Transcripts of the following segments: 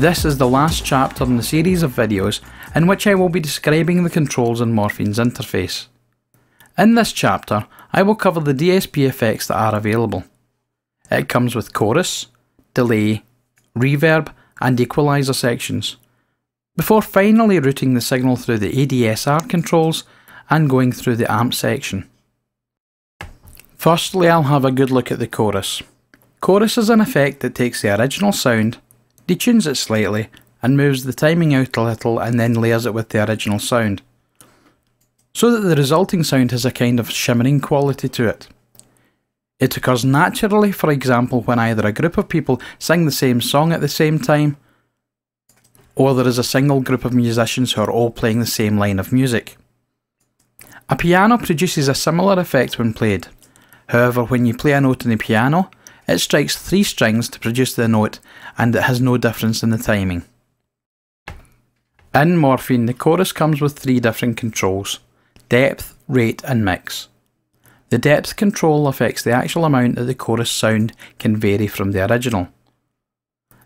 This is the last chapter in the series of videos in which I will be describing the controls in Morphine's interface. In this chapter, I will cover the DSP effects that are available. It comes with chorus, delay, reverb and equaliser sections, before finally routing the signal through the ADSR controls and going through the amp section. Firstly, I'll have a good look at the chorus. Chorus is an effect that takes the original sound, detunes it slightly, and moves the timing out a little and then layers it with the original sound, so that the resulting sound has a kind of shimmering quality to it. It occurs naturally, for example, when either a group of people sing the same song at the same time, or there is a single group of musicians who are all playing the same line of music. A piano produces a similar effect when played. However, when you play a note on the piano, it strikes 3 strings to produce the note, and it has no difference in the timing. In Morphine, the chorus comes with 3 different controls: depth, rate and mix. The depth control affects the actual amount that the chorus sound can vary from the original.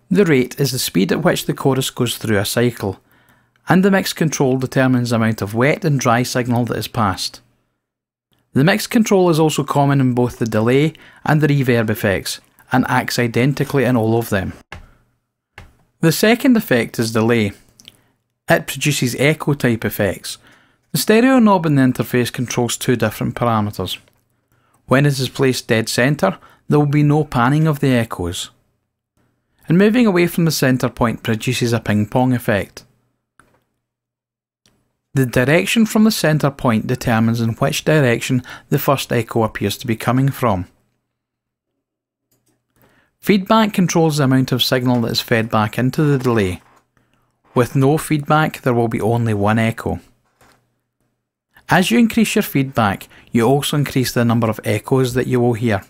The rate is the speed at which the chorus goes through a cycle, and the mix control determines the amount of wet and dry signal that is passed. The mix control is also common in both the delay and the reverb effects, and acts identically in all of them. The second effect is delay. It produces echo type effects. The stereo knob in the interface controls 2 different parameters. When it is placed dead centre, there will be no panning of the echoes. And moving away from the centre point produces a ping pong effect. The direction from the centre point determines in which direction the first echo appears to be coming from. Feedback controls the amount of signal that is fed back into the delay. With no feedback, there will be only one echo. As you increase your feedback, you also increase the number of echoes that you will hear.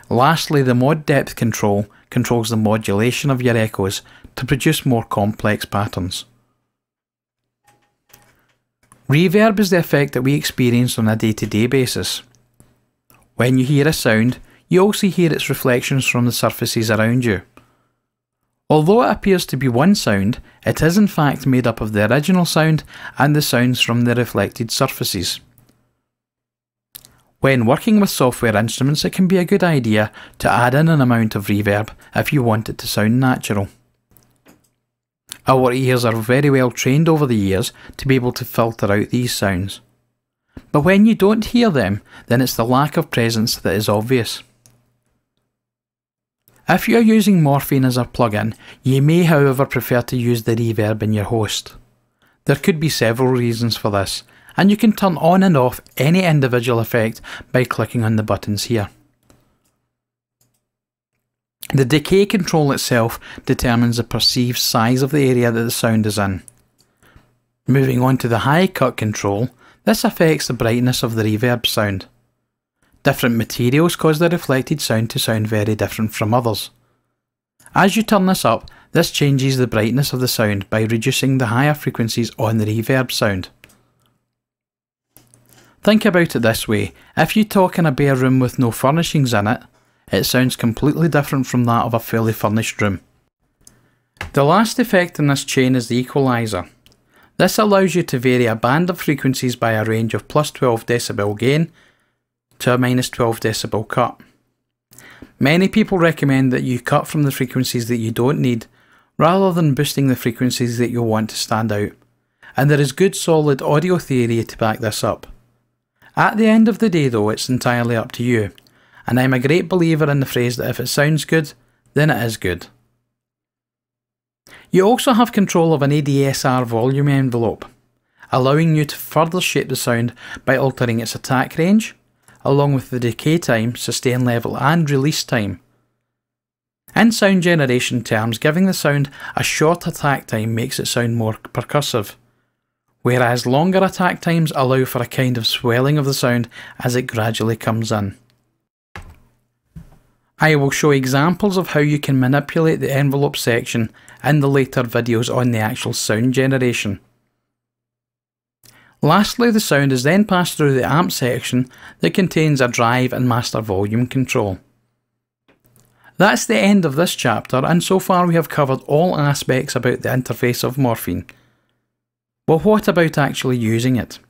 Lastly, the mod depth control controls the modulation of your echoes to produce more complex patterns. Reverb is the effect that we experience on a day-to-day basis. When you hear a sound, you also hear its reflections from the surfaces around you. Although it appears to be one sound, it is in fact made up of the original sound and the sounds from the reflected surfaces. When working with software instruments, it can be a good idea to add in an amount of reverb if you want it to sound natural. Our ears are very well trained over the years to be able to filter out these sounds. But when you don't hear them, then it's the lack of presence that is obvious. If you are using Morphine as a plugin, you may however prefer to use the reverb in your host. There could be several reasons for this, and you can turn on and off any individual effect by clicking on the buttons here. The decay control itself determines the perceived size of the area that the sound is in. Moving on to the high cut control, this affects the brightness of the reverb sound. Different materials cause the reflected sound to sound very different from others. As you turn this up, this changes the brightness of the sound by reducing the higher frequencies on the reverb sound. Think about it this way: if you talk in a bare room with no furnishings in it, it sounds completely different from that of a fully furnished room. The last effect in this chain is the equaliser. This allows you to vary a band of frequencies by a range of plus 12 decibel gain to a minus 12 decibel cut. Many people recommend that you cut from the frequencies that you don't need, rather than boosting the frequencies that you want to stand out, and there is good solid audio theory to back this up. At the end of the day though, it's entirely up to you, and I'm a great believer in the phrase that if it sounds good, then it is good. You also have control of an ADSR volume envelope, allowing you to further shape the sound by altering its attack range, along with the decay time, sustain level and release time. In sound generation terms, giving the sound a short attack time makes it sound more percussive, whereas longer attack times allow for a kind of swelling of the sound as it gradually comes in. I will show examples of how you can manipulate the envelope section in the later videos on the actual sound generation. Lastly, the sound is then passed through the amp section that contains a drive and master volume control. That's the end of this chapter, and so far we have covered all aspects about the interface of Morphine. But what about actually using it?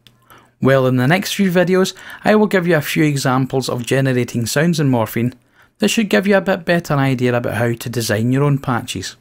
Well, in the next few videos I will give you a few examples of generating sounds in Morphine that should give you a bit better idea about how to design your own patches.